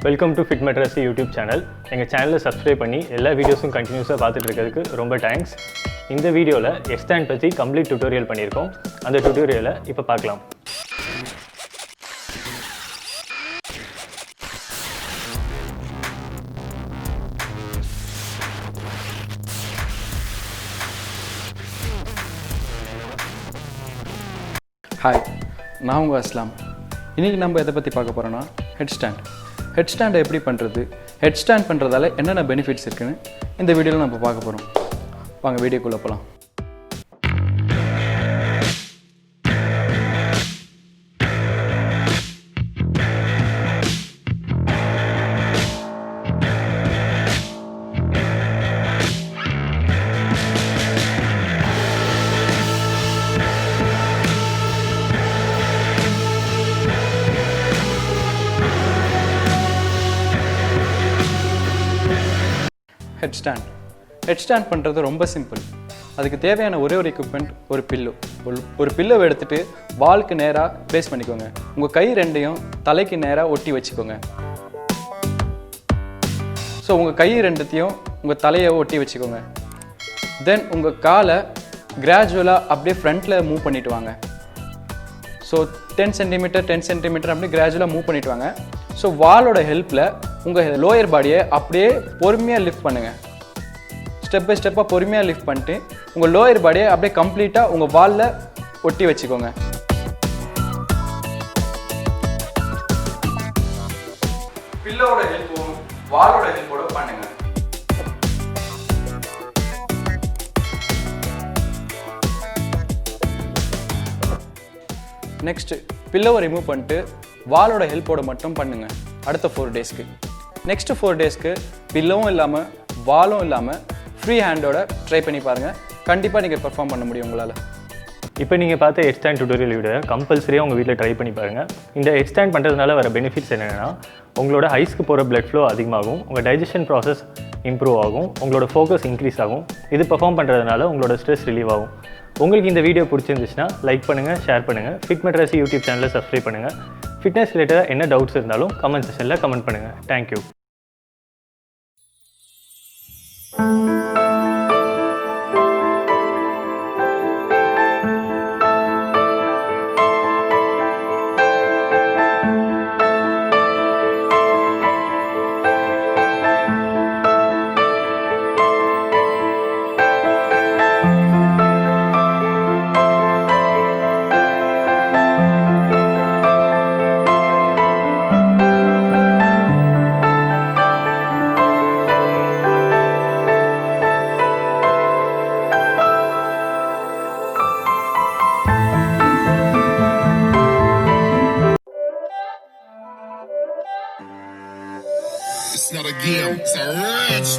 Welcome to fit Materazzi YouTube channel. எங்கள் சேனலில் subscribe பண்ணி எல்லா வீடியோஸும் கண்டினியூஸாக பார்த்துட்டு இருக்கிறதுக்கு ரொம்ப தேங்க்ஸ். இந்த வீடியோவில் ஹெட்ஸ்டாண்ட் பற்றி கம்ப்ளீட் டியூட்டோரியல் பண்ணியிருக்கோம். அந்த டியூட்டோரியலை இப்போ பார்க்கலாம். ஹாய், நான் உங்கள் அஸ்லாம். இன்றைக்கி நம்ம எதை பற்றி பார்க்க போகிறோன்னா ஹெட்ஸ்டாண்டை எப்படி பண்ணுறது, ஹெட்ஸ்டாண்ட் பண்ணுறதால என்னென்ன பெனிஃபிட்ஸ் இருக்குன்னு இந்த வீடியோவில் நம்ம பார்க்க போகிறோம். வாங்க வீடியோக்குள்ளே போகலாம். ஹெட்ஸ்டாண்ட் பண்ணுறது ரொம்ப சிம்பிள். அதுக்கு தேவையான ஒரே ஒரு எக்யூப்மெண்ட் ஒரு பில்லோவை எடுத்துகிட்டு வாலுக்கு நேராக ப்ளேஸ் பண்ணிக்கோங்க. உங்கள் கை ரெண்டையும் தலைக்கு நேராக ஒட்டி வச்சுக்கோங்க. ஸோ உங்கள் கை ரெண்டுத்தையும் உங்கள் தலையை ஒட்டி வச்சுக்கோங்க. தென் உங்கள் காலை கிராஜுவலாக அப்படியே ஃப்ரண்ட்டில் மூவ் பண்ணிவிட்டு வாங்க. ஸோ 10 சென்டிமீட்டர் அப்படியே கிராஜுவலாக மூவ் பண்ணிவிட்டு வாங்க. ஸோ வாலோட ஹெல்ப்பில் உங்கள் லோயர் பாடியை அப்படியே பொறுமையாக லிஃப்ட் பண்ணுங்கள். ஸ்டெப் பை ஸ்டெப்பாக பொறுமையாக லிஃப்ட் பண்ணிட்டு உங்கள் லோயர் பாடியை அப்படியே கம்ப்ளீட்டாக உங்கள் வாலில் ஒட்டி வச்சுக்கோங்க. பில்லோட ஹெல்ப்பும் வாலோட ஹெல்ப்போட பண்ணுங்க. நெக்ஸ்ட் பில்லோவை ரிமூவ் பண்ணிட்டு வாலோட ஹெல்ப்போட மட்டும் பண்ணுங்க. அடுத்த 4 டேஸ்க்கு. நெக்ஸ்ட் 4 டேஸ்க்கு பில்லோவும் இல்லாமல் வாலும் இல்லாமல் ஃப்ரீ ஹேண்டோட ட்ரை பண்ணி பாருங்கள். கண்டிப்பாக நீங்கள் பெர்ஃபார்ம் பண்ண முடியும் உங்களால். இப்போ நீங்கள் பார்த்த ஹெட்ஸ்டாண்ட் டியூட்டோரியல் வீடியோ கம்பல்சரியாக உங்கள் வீட்டில் ட்ரை பண்ணி பாருங்கள். இந்த ஹெட்ஸ்டாண்ட் பண்ணுறதுனால வர பெனிஃபிட்ஸ் என்னென்னா, உங்களோட ஐஸ்க்கு போகிற பிளட் ஃப்ளோ அதிகமாகும், உங்கள் டைஜஷன் ப்ராசஸ் இம்ப்ரூவ் ஆகும், உங்களோட ஃபோக்கஸ் இன்க்ரீஸ் ஆகும். இது பெர்ஃபார்ம் பண்ணுறதுனால உங்களோட ஸ்ட்ரெஸ் ரிலீவ் ஆகும். உங்களுக்கு இந்த வீடியோ பிடிச்சிருந்துச்சுன்னா லைக் பண்ணுங்கள், ஷேர் பண்ணுங்கள். ஃபிட் மெட்ராசி யூடியூப் சேனலில் சப்ஸ்கிரைப் பண்ணுங்கள். ஃபிட்னஸ் ரிலேட்டடாக என்ன டவுட்ஸ் இருந்தாலும் கமெண்ட் செக்ஷனில் கமெண்ட் பண்ணுங்கள். Thank you. It's not a game, it's a rich